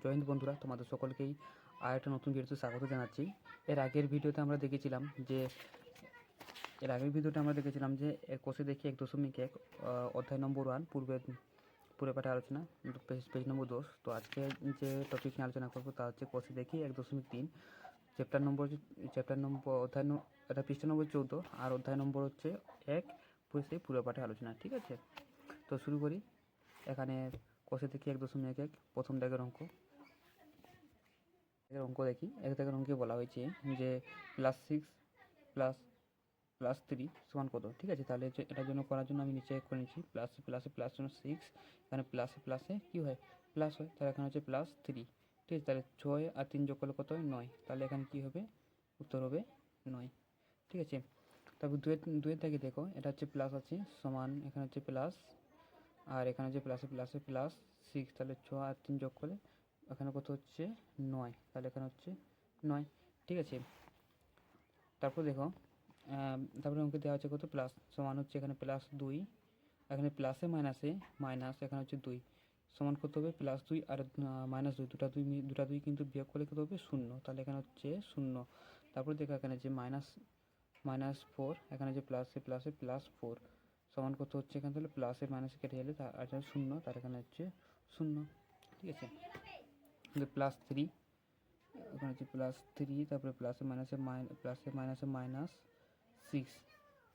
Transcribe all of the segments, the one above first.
জয় হিন্দ বন্ধুরা, তোমাদের সকলকেই আর একটা নতুন ভিডিওতে স্বাগত জানাচ্ছি। এর আগের ভিডিওতে আমরা দেখেছিলাম যে কোষে দেখি 1.1 অধ্যায় নম্বর 1 পূর্বে পাঠে আলোচনা পেজ নম্বর 10। তো আজকে যে টপিক নিয়ে আলোচনা করবো তা হচ্ছে কোষে দেখি 1.3 চ্যাপ্টার নম্বর অধ্যায় এটা পৃষ্ঠা নম্বর 14 আর অধ্যায় নম্বর হচ্ছে 1 সেই পূর্বে পাঠে আলোচনা। ঠিক আছে, তো শুরু করি। এখানে কোষে দেখি 1.1 প্রথম দাগের অঙ্ক দেখি। এক দাগের অঙ্কে বলা হয়েছে যে +6 +3 সমান কত। ঠিক আছে, তাহলে এটার জন্য করার জন্য আমি নিচে করে নিচ্ছি প্লাসে প্লাস জন্য 6, এখানে প্লাসে কী হয় প্লাস হয়, তাহলে এখানে হচ্ছে +3। ঠিক আছে, তাহলে 6 আর 3 যোগ করলে কত হয় 9, তাহলে এখানে কী হবে উত্তর হবে 9। ঠিক আছে, তারপর দুয়ের দাগে দেখো, এটা হচ্ছে প্লাস আছে সমান, এখানে হচ্ছে প্লাস আর এখানে হচ্ছে +6, তাহলে 6 আর 3 যোগ করলে এখানে কত হচ্ছে 9, তাহলে এখানে হচ্ছে 9। ঠিক আছে, তারপর দেখো তারপরে অঙ্কে দেওয়া হচ্ছে কত প্লাস সমান হচ্ছে এখানে +2, এখানে প্লাসে মাইনাস এখানে হচ্ছে 2 সমান কত হবে +2 আর -2, দুটা দুই কিন্তু বিয়োগ করলে কত হবে 0, তাহলে এখানে হচ্ছে 0। তারপর দেখো এখানে যে -4, এখানে যে +4 সমান কত হচ্ছে এখানে, তাহলে প্লাসে মাইনাসে কেটে গেলে আর 0, তার এখানে হচ্ছে 0। ঠিক আছে, +3, এখানে হচ্ছে +3, তারপরে প্লাসে মাইনাসে -6।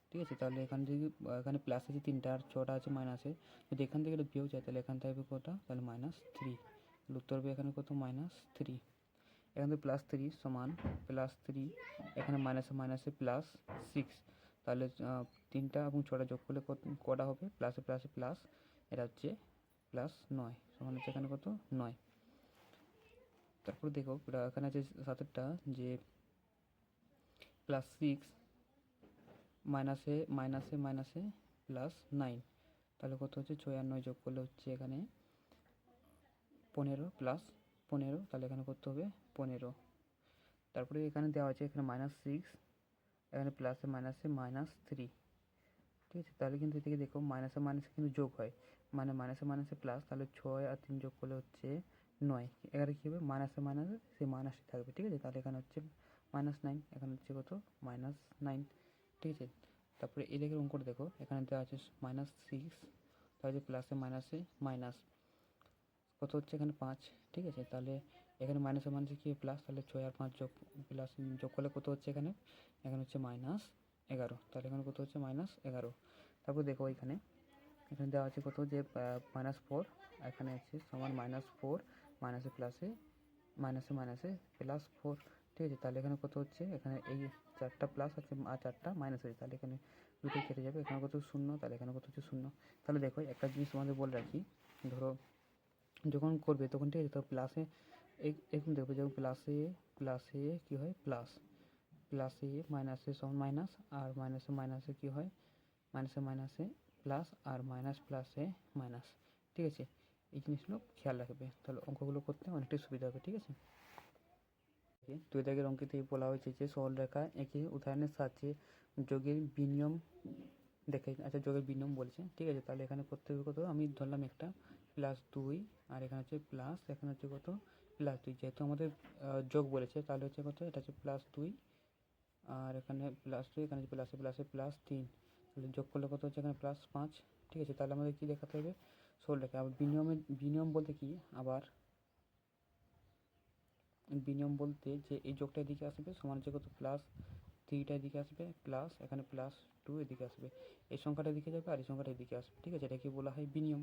ঠিক আছে, তাহলে এখানে প্লাস আছে 3টা আর 6টা আছে মাইনাসে, যদি এখান থেকে এটা বিয়োগ যায় তাহলে এখান থেকে কত, তাহলে -3, উত্তর হবে এখানে কত -3। এখান থেকে +3 সমান +3, এখানে মাইনাসে +6, তাহলে 3টা এবং 6টা যোগ করলে কটা হবে প্লাসে প্লাস, এটা হচ্ছে +9 সমান হচ্ছে এখানে কত 9। তারপর দেখো এখানে আছে 7টা যে +6 মাইনাসে +9, তাহলে কত হচ্ছে 6 আর 9 যোগ করলে হচ্ছে এখানে 15, তাহলে এখানে কত হবে 15। তারপরে এখানে দেওয়া আছে এখানে -6, এখানে প্লাসে -3। ঠিক আছে, তাহলে কিন্তু এদিকে দেখো মাইনাসে কিন্তু যোগ হয়, মানে মাইনাসে প্লাস, তাহলে 6 আর 3 যোগ করলে হচ্ছে 9, এখানে কী হবে মাইনাসে সেই মাইনাসটি থাকবে। ঠিক আছে, তাহলে এখানে হচ্ছে -9, এখানে হচ্ছে কত -9। ঠিক আছে, তারপরে এই দিকের অঙ্কটা দেখো, এখানে দেওয়া আছে -6, তাহলে প্লাসে মাইনাস কত হচ্ছে এখানে 5। ঠিক আছে, তাহলে এখানে মাইনাসে কী প্লাস, তাহলে 6 আর 5 যোগ করলে কত হচ্ছে এখানে হচ্ছে -11, তাহলে এখানে কত হচ্ছে -11। তারপর দেখো এখানে দেওয়া আছে কত যে -4, এখানে আছে সমান -4 মাইনাসে মাইনাসে +4। ঠিক আছে, তাহলে এখানে কত হচ্ছে, এখানে এই 4টা প্লাস আছে আর 4টা মাইনাস আছে, তাহলে এখানে দুটোই কেটে যাবে, এখানে কত 0, তাহলে এখানে কত হচ্ছে 0। তাহলে দেখো একটা জিনিস তোমাদের বলে রাখি, ধরো যখন করবে তখন ঠিক আছে, তো প্লাসে এরকম দেখবে যখন প্লাসে কী হয় প্লাসে মাইনাসে সমান মাইনাস, আর মাইনাসে কী হয় মাইনাসে প্লাস, আর প্লাসে মাইনাস। ঠিক আছে, এই জিনিসগুলো খেয়াল রাখবে, তাহলে অঙ্কগুলো করতে অনেকটাই সুবিধা হবে। ঠিক আছে, 2 দাগের অঙ্কেতেই বলা হয়েছে যে সরলরেখা এঁকে উদাহরণের সাহায্যে যোগের বিনিয়ম দেখে। আচ্ছা, যোগের বিনিয়ম বলছে। ঠিক আছে, তাহলে এখানে করতে হবে কত, আমি ধরলাম একটা +2 আর এখানে হচ্ছে প্লাস, এখানে হচ্ছে কত +2, যেহেতু আমাদের যোগ বলেছে তাহলে হচ্ছে কত, এটা হচ্ছে +2 আর এখানে +2, এখানে হচ্ছে প্লাসে +3, তাহলে যোগ করলে কত হচ্ছে এখানে +5। ঠিক আছে, তাহলে আমাদের কী দেখাতে হবে সরলরেখা। আবার বিনিয়ম বলতে কি, আবার বিনিয়ম বলতে যে এই যোগটা এদিকে আসবে সমান হচ্ছে কত +3টা এদিকে আসবে, প্লাস এখানে +2 এদিকে আসবে, এই সংখ্যাটা এদিকে যাবে আর এই সংখ্যাটা এদিকে আসবে। ঠিক আছে, এটাকে বলা হয় বিনিয়ম।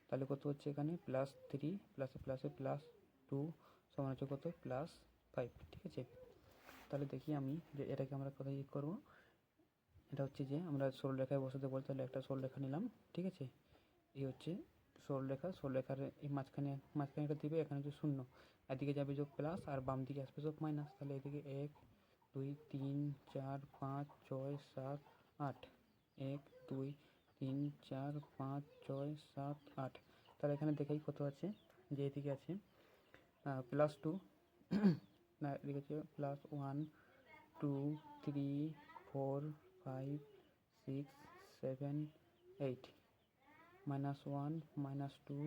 তাহলে কত হচ্ছে এখানে +3 প্লাসে +2 সমান হচ্ছে কত +5। ঠিক আছে, তাহলে দেখি আমি যে এটাকে আমরা কোথায় করবো। এটা হচ্ছে যে আমরা সরলরেখায় বসাতে বলতে, তাহলে একটা সরলরেখা নিলাম। ঠিক আছে, এই হচ্ছে সরলরেখার এই মাঝখানে এটা দিবে, এখানে হচ্ছে 0, এদিকে যাবে যোগ প্লাস আর বাম দিকে আসবে যোগ মাইনাস, তাহলে এদিকে 1 2 3 4 5 6 7 8, 1 2 3 4 5 6 7 8, তাহলে এখানে দেখাই কত আছে, যে এদিকে আছে +2 না, এদিকে আছে +1 2 3 4 5 6 7 8, -1 -2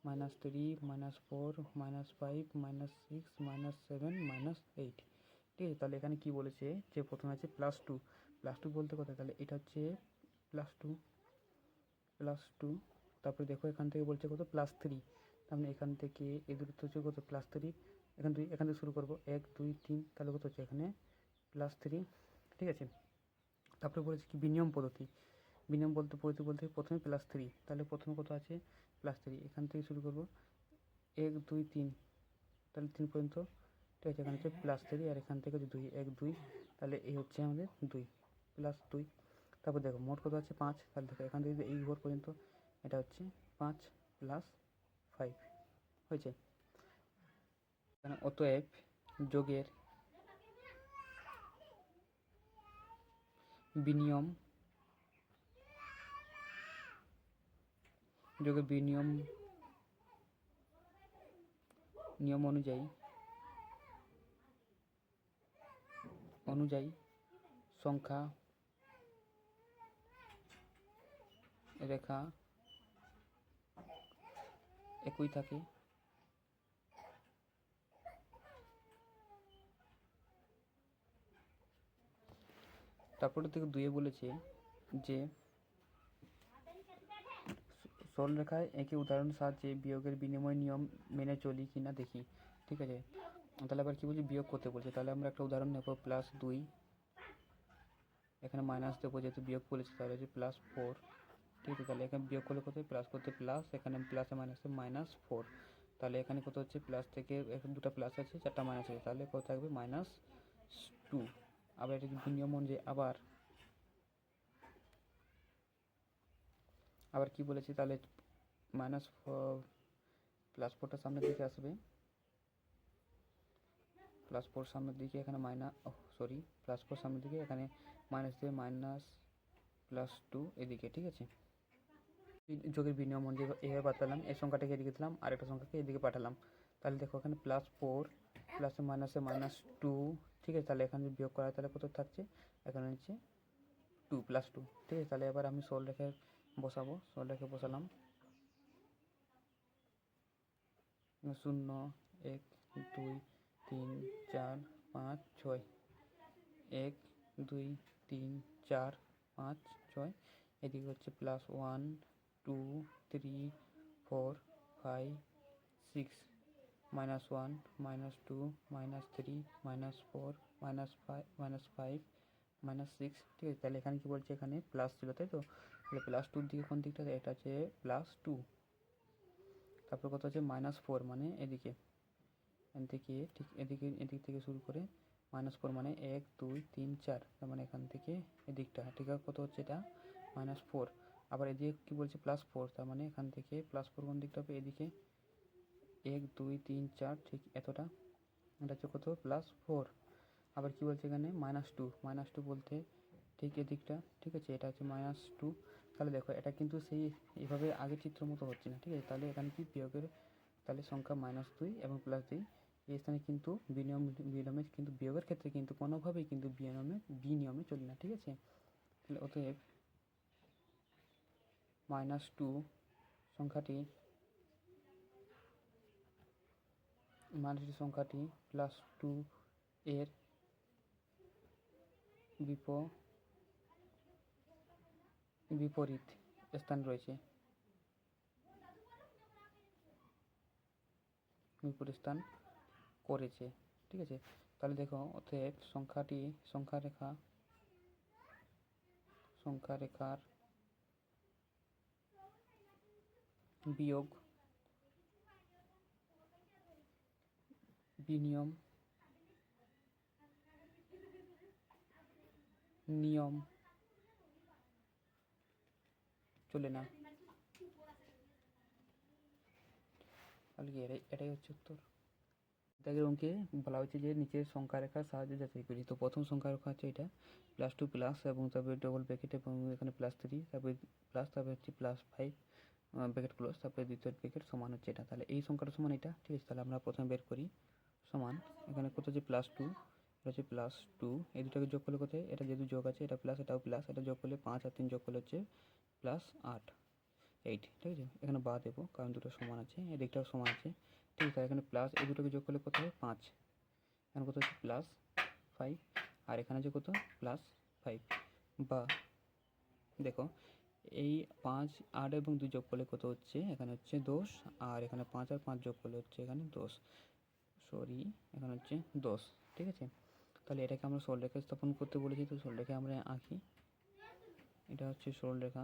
-3 -4 -5 -6 -7 -8। ঠিক আছে, তাহলে এখানে কি বলেছে যে প্রথমে আছে +2, +2 বলতে কথা, তাহলে এটা হচ্ছে +2 +2, তারপরে দেখো এখান থেকে বলছে কত +3, তার মানে এখান থেকে এই দূরত্ব হচ্ছে কত +3, এখান থেকে শুরু করবো 1 2 3, তাহলে কত হচ্ছে এখানে +3। ঠিক আছে, তারপরে বলেছে কি বিনিময় পদ্ধতি, বিনিময় বলতে প্রথমে +3, তাহলে প্রথমে কত আছে +3, এখান থেকে শুরু করবো 1 2 3, তাহলে 3 পর্যন্ত। ঠিক আছে, এখানে হচ্ছে +3 আর এখান থেকে হচ্ছে 2 1 2, তাহলে এই হচ্ছে আমাদের 2 +2। তারপর দেখো মোট কত আছে 5, তাহলে দেখো এখান থেকে এই ঘর পর্যন্ত এটা হচ্ছে 5 + 5 হয়েছে। এখানে অতএব যোগের বিনিময় নিয়ম অনুযায়ী সংখ্যা রেখা একই থাকে। তারপরে থেকে 2 বলেছে যে সরলরেখায় একই উদাহরণের সাহায্যে বিয়োগের বিনিময় নিয়ম মেনে চলি কিনা দেখি। ঠিক আছে, তাহলে আবার কি বলছি, বিয়োগ করতে বলছে, তাহলে আমরা একটা উদাহরণ নেব +2, এখানে মাইনাস দেবো যেহেতু বিয়োগ বলেছে, তাহলে হচ্ছে +4। ঠিক আছে, তাহলে এখানে বিয়োগ করলে কত প্লাস করতে প্লাস, এখানে প্লাসে মাইনাসে -4, তাহলে এখানে কত হচ্ছে প্লাস থেকে দুটো প্লাস আছে 4টা মাইনাস আছে, তাহলে কত থাকবে -2। আবার এটা যদি নিয়ম অনুযায়ী আবার কি বলেছি, তাহলে +4টা সামনের দিকে আসবে, +4 সামনের দিকে, এখানে +4 সামনের দিকে, এখানে মাইনাস দিয়ে -+2 এদিকে। ঠিক আছে, যোগের বিনিময় অনুযায়ী এভাবে পাঠালাম, এই সংখ্যাটাকে এদিকে দিলাম আর একটা সংখ্যাকে এদিকে পাঠালাম, তাহলে দেখো এখানে +4 প্লাসে মাইনাসে -2। ঠিক আছে, তাহলে এখানে বিয়োগ করা হয় তাহলে কত থাকছে, এখানে হচ্ছে 2 +2। ঠিক আছে, তাহলে এবার আমি সরলরেখায় বসালাম 0 1 2 3 4 5 6, 1 2 3 4 5 6, এদিকে হচ্ছে +1 2 3 4 5 6, -1 -2 -3 -4 -5 -6। ঠিক আছে, তাহলে এখানে কি বলছে, এখানে প্লাস ছিল তাই তো, তাহলে +2 দিকে কোন দিকটা, এটা হচ্ছে +2, তারপর কত হচ্ছে -4 মানে এদিকে, ঠিক এদিক থেকে শুরু করে -4 মানে 1 2 3 4, তার মানে এখান থেকে এদিকটা, ঠিক আছে, কত হচ্ছে এটা -4। আবার এদিকে কি বলছে +4, তার মানে এখান থেকে +4 কোন দিকটা হবে, এদিকে 1 2 3 4, ঠিক এতটা, এটা হচ্ছে কত +4। আবার কি বলছে এখানে -2 বলতে ঠিক এদিকটা। ঠিক আছে, এটা হচ্ছে -2, তাহলে দেখো এটা কিন্তু সেই এইভাবে আগের চিত্র মতো হচ্ছে না। ঠিক আছে, তাহলে এখানে কি বিয়োগের, তাহলে সংখ্যা -2 এবং +2 এই স্থানে কিন্তু বিনিময়ে কিন্তু বিয়োগের ক্ষেত্রে কিন্তু কোনোভাবেই কিন্তু বিনিয়মে চলে না। ঠিক আছে, তাহলে অতএব -2 সংখ্যাটি +2 এর বিপরীত স্থান রয়েছে, বিপরীত স্থান করেছে। ঠিক আছে, তাহলে দেখো অতএব সংখ্যারেখার বিয়োগ বিনিময় নিয়ম চলে না। তাহলে কি এটাই হচ্ছে উত্তর। দাগের অঙ্কে বলা হয়েছে যে নিচের সংখ্যা রেখার সাহায্যে যাচাই করি। তো প্রথম সংখ্যা রেখা হচ্ছে এটা +2 প্লাস এবং তারপরে ডবল ব্র্যাকেট এবং এখানে +3, তারপরে হচ্ছে +5 ব্র্যাকেট ক্লোজ, তারপরে দ্বিতীয় ব্র্যাকেট সমান হচ্ছে এটা, তাহলে এই সংখ্যাটা সমান এটা। ঠিক আছে, তাহলে আমরা প্রথমে বের করি সমান, এখানে কত হচ্ছে +2, এটা হচ্ছে +2, এই দুটাকে যোগ করলে কোথায়, এটা যেহেতু যোগ আছে, এটা প্লাস এটাও প্লাস, এটা যোগ করলে 5 আর 3 যোগ করলে হচ্ছে +8, 8, ঠিক আছে। এখানে বা দেবো কারণ দুটো সমান আছে, এদিকটাও সমান আছে, ঠিক আছে। এখানে প্লাস এই দুটোকে যোগ করলে কত হবে 5, এখানে কত হচ্ছে +5, আর এখানে যে কত +5, বা দেখো এই 5, 8 এবং 2 যোগ করলে কত হচ্ছে, এখানে হচ্ছে 10, আর এখানে 5 আর 5 যোগ করলে হচ্ছে এখানে 10, এখানে হচ্ছে 10, ঠিক আছে। তাহলে এটাকে আমরা সরলরেখা স্থাপন করতে বলেছি, তো সরলরেখা আমরা আঁকি। এটা হচ্ছে সরলরেখা,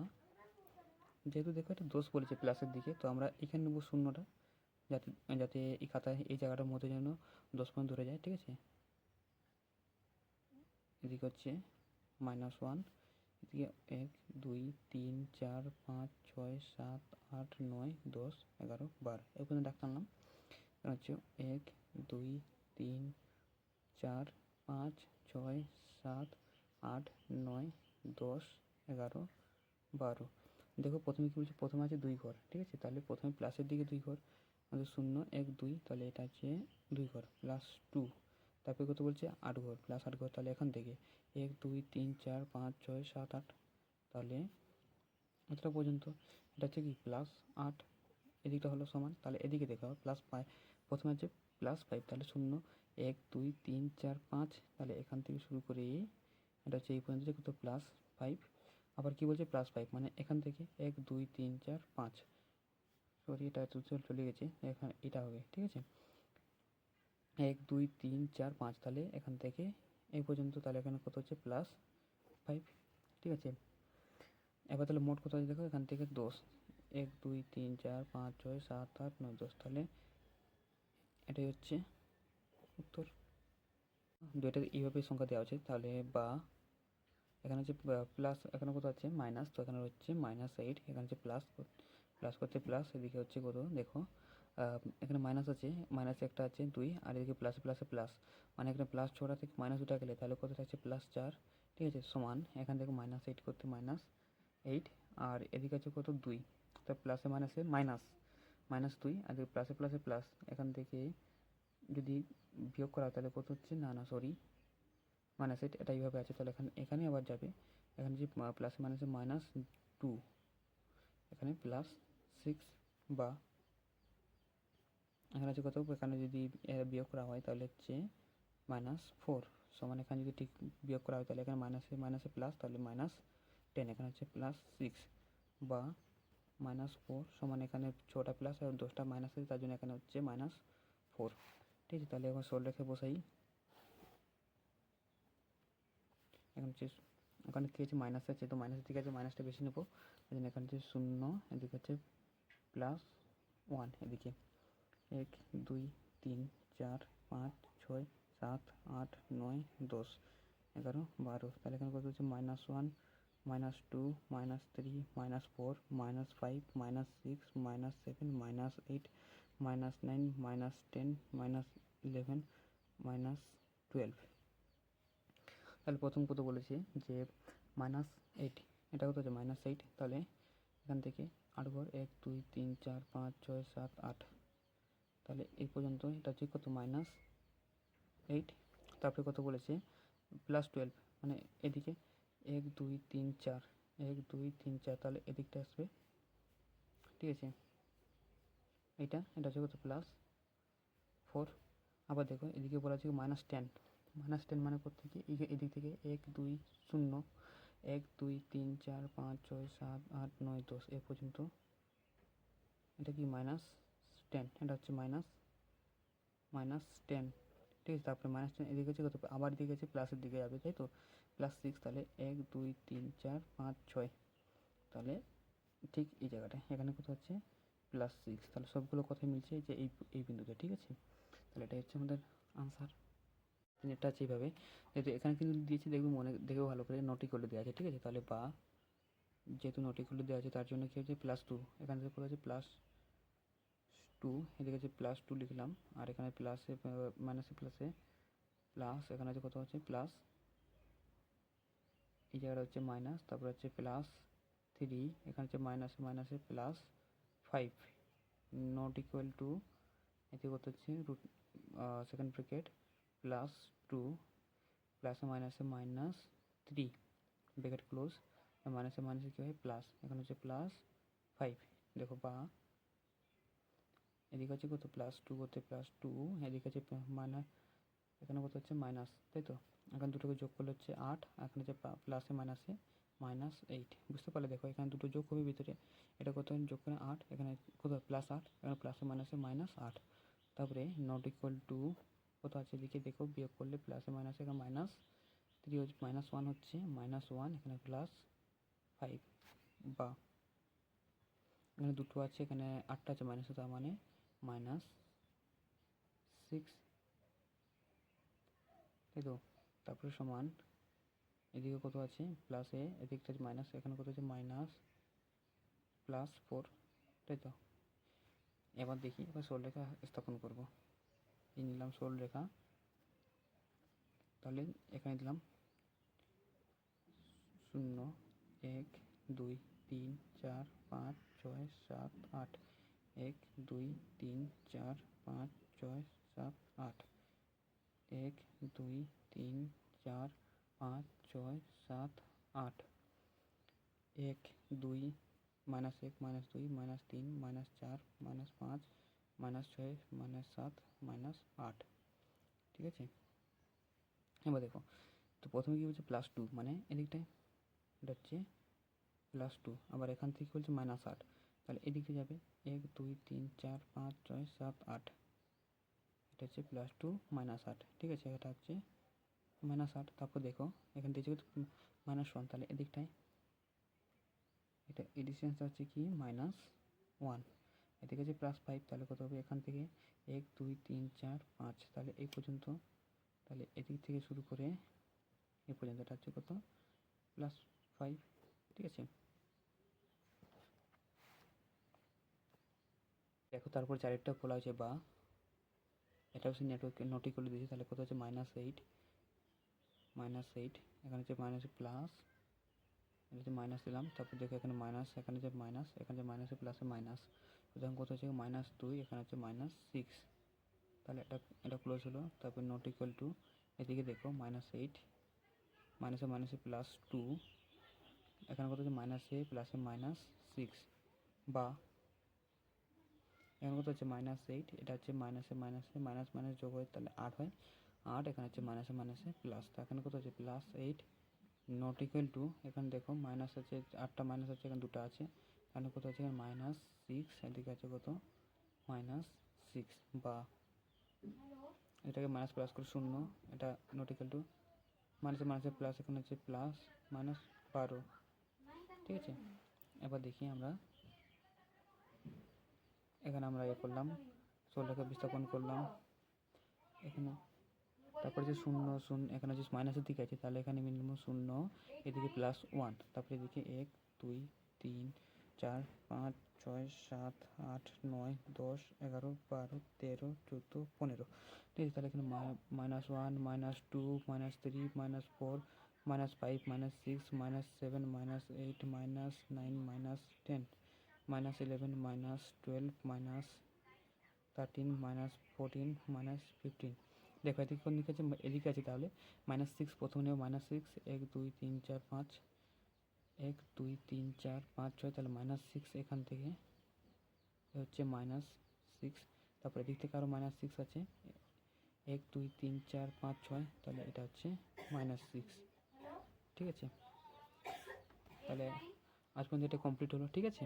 যেহেতু দেখো এটা 10 বলেছে প্লাসের দিকে, তো আমরা এখানে নেবো শূন্যটা, যাতে যাতে এই খাতায় এই জায়গাটার মধ্যে যেন 10 পয়েন্ট ধরে যায়, ঠিক আছে। এদিকে হচ্ছে -1, এদিকে 1, 2, 3, 4, 5, 6, 7, 8, 9, 10, 11, 12 এই পর্যন্ত ডাক টানলাম। এখানে হচ্ছে 1, 2, 3, 4, 5, 6, 7, 8, 9, 10, 11, 12। দেখো প্রথমে কী বলছে, প্রথমে আছে 2 ঘর, ঠিক আছে। তাহলে প্রথমে প্লাসের দিকে 2 ঘর, আমাদের 0, 1, 2, তাহলে এটা আছে 2 ঘর, +2। তারপরে কত বলছে 8 ঘর, +8 ঘর, তাহলে এখান থেকে 1, 2, 3, 4, 5, 6, 7, 8, তাহলে এতটা পর্যন্ত। এটা হচ্ছে কি +8, এদিকটা হলো সমান, তাহলে এদিকে দেখো +5, প্রথমে আছে +5, তাহলে 0, 1, 2, 3, 4, 5, তাহলে এখান থেকে শুরু করে এটা হচ্ছে এই পর্যন্ত কত +5। আবার কি বলছে +5 মানে এখান থেকে 1, 2, 3, 4, 5, সরি এটা চলে গেছে, এখানে এটা হবে, ঠিক আছে। 1, 2, 3, 4, 5, তাহলে এখান থেকে এই পর্যন্ত, তাহলে এখানে কত হচ্ছে +5, ঠিক আছে। এবার তাহলে মোট কত আছে দেখো, এখান থেকে 10, 1, 2, 3, 4, 5, 6, 7, 8, 9, 10, তাহলে এটাই হচ্ছে উত্তর। দুইটা এইভাবে সংখ্যা দেওয়া আছে, তাহলে বা এখানে হচ্ছে প্লাস, এখানে কত আছে মাইনাস, তো এখানে হচ্ছে -8, এখানে হচ্ছে প্লাস, প্লাস করতে প্লাস, এদিকে হচ্ছে কত দেখো এখানে মাইনাস আছে, মাইনাস একটা আছে 2, আর এদিকে প্লাস প্লাসে প্লাস, মানে এখানে +6টা থেকে -2টা গেলে তাহলে কত থাকছে +4, ঠিক আছে, সমান এখান থেকে -8 করতে -8, আর এদিকে আছে কত 2, তো প্লাসে মাইনাসে -2, আর এদিকে প্লাসে প্লাসে প্লাস, এখান থেকে যদি বিয়োগ করা হয় তাহলে কত হচ্ছে, না সরি -8, এটা এইভাবে আছে, তাহলে এখানে আবার যাবে, এখানে যে প্লাসে মাইনাসে -2, এখানে +6, বা এখানে আছে কত, এখানে যদি বিয়োগ করা হয় তাহলে হচ্ছে -4, সমান এখানে যদি ঠিক বিয়োগ করা হয় তাহলে এখানে মাইনাসে মাইনাসে প্লাস, তাহলে -10, এখানে হচ্ছে +6, বা -4, সমান এখানে 6টা প্লাস আর 10টা মাইনাস আছে, তার জন্য এখানে হচ্ছে -4, ঠিক আছে। তাহলে এবার সরলরেখা বসাই, এখন হচ্ছে ওখানে কী আছে মাইনাস আছে, তো মাইনাসের দিকে আছে, মাইনাসটা বেশি নেবো, এই জন্য এখানে হচ্ছে 0, এদিকে হচ্ছে +1, এদিকে 1, 2, 3, 4, 5, 6, 7, 8, 9, 10, 11, 12, তাহলে এখানে কত হচ্ছে -1, -2, -3, -4, -5, -6, -7, -8, -9, -10, -11, -12। তাহলে প্রথম কত বলেছে যে -8, এটা কত হচ্ছে -8, তাহলে এখান থেকে 8 ঘর 1, 2, 3, 4, 5, 6, 7, 8, তাহলে এই পর্যন্ত এটা হচ্ছে কত -8। তারপরে কত বলেছে +12, মানে এদিকে 1, 2, 3, 4, 1, 2, 3, 4, তাহলে এদিকটা আসবে, ঠিক আছে। এটা হচ্ছে কত +4। আবার দেখো এদিকে বলা আছে -10, -10 মানে কোত্থেকে, এদিক থেকে 1, 2, 0, 1, 2, 3, 4, 5, 6, 7, 8, 9, 10 এ পর্যন্ত, এটা কি -10, এটা হচ্ছে -10, ঠিক আছে। তারপরে -10 এদিকে হচ্ছে কত, আবার এদিকে আছে প্লাসের দিকে যাবে, তাই তো +6, তাহলে 1, 2, 3, 4, 5, 6, তাহলে ঠিক এই জায়গাটা এখানে কত হচ্ছে +6, তাহলে সবগুলো কথাই মিলছে যে এই বিন্দুতে, ঠিক আছে। তাহলে এটা হচ্ছে আমাদের আনসার। এটা আছে এইভাবে, যেহেতু এখানে কিন্তু দিয়েছি, দেখবে মনে দেখেও ভালো করে নটি করে দেওয়া আছে, ঠিক আছে। তাহলে বা যেহেতু নটি করে দেওয়া আছে তার জন্য কী হচ্ছে +2, এখানে থেকে কত আছে +2, এদিকে আছে +2 লিখলাম, আর এখানে প্লাসে মাইনাসে প্লাসে প্লাস, এখানে আছে কত হচ্ছে প্লাস, এই জায়গাটা হচ্ছে মাইনাস, তারপর হচ্ছে +3, এখানে হচ্ছে মাইনাসে মাইনাসে +5, নট ইকুয়াল টু, এতে কত হচ্ছে সেকেন্ড ব্র্যাকেট +2, প্লাসে মাইনাসে -3, ব্র্যাকেট ক্লোজ, মাইনাসে মাইনাসে কী হয় প্লাস, এখানে হচ্ছে +5, দেখো বা এদিকে হচ্ছে কত +2 করতে +2, এদিকে হচ্ছে মাইনাস, এখানে কত হচ্ছে মাইনাস, তাই তো। এখানে দুটোকে যোগ করলে হচ্ছে 8, এখানে হচ্ছে প্লাসে মাইনাসে -8, বুঝতে পারলে। দেখো এখানে দুটো যোগ হবে ভিতরে, এটা কত যোগ করে 8, এখানে কত +8, এখানে প্লাসে মাইনাসে -8। তারপরে নট ইকুয়াল টু কত আছে এদিকে দেখো, বিয়োগ করলে প্লাসে মাইনাসে এখানে -3 হচ্ছে, -1 হচ্ছে, -1 এখানে +5 বা এখানে দুটো আছে, এখানে 8টা আছে মাইনাসে, তার মানে -6, তাই তো। তারপরে সমান এদিকে কত আছে প্লাসে, এদিকটা মাইনাস, এখানে কত আছে -+4, তাই তো। এবার দেখি, এবার সরলরেখা স্থাপন করব। এই নিলাম সরলরেখা, তাহলে এখানে দিলাম 0, 1, 2, 3, 4, 5, 6, 7, 8, 1, 2, 3, 4, 5, 6, 7, 8, 1, 2, 3, 4, 5, 6, 7, 8, 1, 2, -1, -2, -3, -4, -5, -6, -7, -8, ঠিক আছে। এবার দেখো, তো প্রথমে কী বলছে +2, মানে এদিকটায় এটা হচ্ছে +2, আবার এখান থেকে বলছে -8, তাহলে এদিকে যাবে 1, 2, 3, 4, 5, 6, 7, 8, এটা হচ্ছে +2 -8, ঠিক আছে। এটা হচ্ছে -8, তারপর দেখো এখান থেকে যেহেতু -1, তাহলে এদিকটায় এটা এই ডিস্টেন্সটা হচ্ছে কি -1, এদিকে আছে +5, তাহলে কত হবে এখান থেকে 1, 2, 3, 4, 5, তাহলে এই পর্যন্ত, তাহলে এদিক থেকে শুরু করে এই পর্যন্ত এটা হচ্ছে কত +5, ঠিক আছে। দেখো তারপর চারেরটা খোলা হয়েছে বা, এটা হচ্ছে নটি করে দিয়েছে, তাহলে কত হচ্ছে -8, এখানে হচ্ছে মাইনাস প্লাস, এটা হচ্ছে মাইনাস দিলাম, তারপর দেখো এখানে মাইনাস, এখানে যে মাইনাস, এখানে যে মাইনাসে প্লাসে মাইনাস, সুতরাং কত হচ্ছে -2, এখানে হচ্ছে -6, তাহলে এটা ক্লোজ হলো। তারপর নট ইকুয়াল টু এদিকে দেখো -8, মাইনাসে +2, এখানে কত হচ্ছে -a প্লাসে -6 বা এখানে কত হচ্ছে -8, এটা হচ্ছে মাইনাসে মাইনাস মাইনাস যোগ হয়, তাহলে 8 হয়, 8, এখানে হচ্ছে মাইনাসে প্লাস, তো এখানে কত হচ্ছে +8, নট ইকুয়াল টু এখানে দেখো মাইনাস আছে, 8টা মাইনাস আছে, এখানে 2টা আছে, এখানে কত আছে -6, এদিকে আছে কত -6 বা এটাকে মাইনাস প্লাস করে 0, এটা নট ইকুয়াল টু মাইনাসে প্লাস, এখানে হচ্ছে +12, ঠিক আছে। এবার দেখি আমরা এখানে আমরা করলাম, সরলরেখা বিস্থাপন করলাম এখানে, তারপরে যে 0, 0 এখানে যে মাইনাসের দিকে আছে, তাহলে এখানে মিনিমাম 0, এদিকে +1, তারপরে এদিকে 1, 2, 3, 4, 5, 6, 7, 8, 9, 10, 11, 12, 13, 14, 15, ঠিক আছে। তাহলে এখানে -1, -2, -3, -4, -5, -6, -7, -8, -9, -10, -11, -12, -13, -14, -15, দেখো এদিকে কোন দিকে আছে, এদিকে আছে, তাহলে -6 প্রথমে নেব, -6, 1, 2, 3, 4, 5, 1, 2, 3, 4, 5, 6, তাহলে -6 এখান থেকে হচ্ছে -6, তারপরে এদিক থেকে আরও -6 আছে, 1, 2, 3, 4, 5, 6, তাহলে এটা হচ্ছে -6, ঠিক আছে। তাহলে আজ পর্যন্ত এটা কমপ্লিট হলো, ঠিক আছে।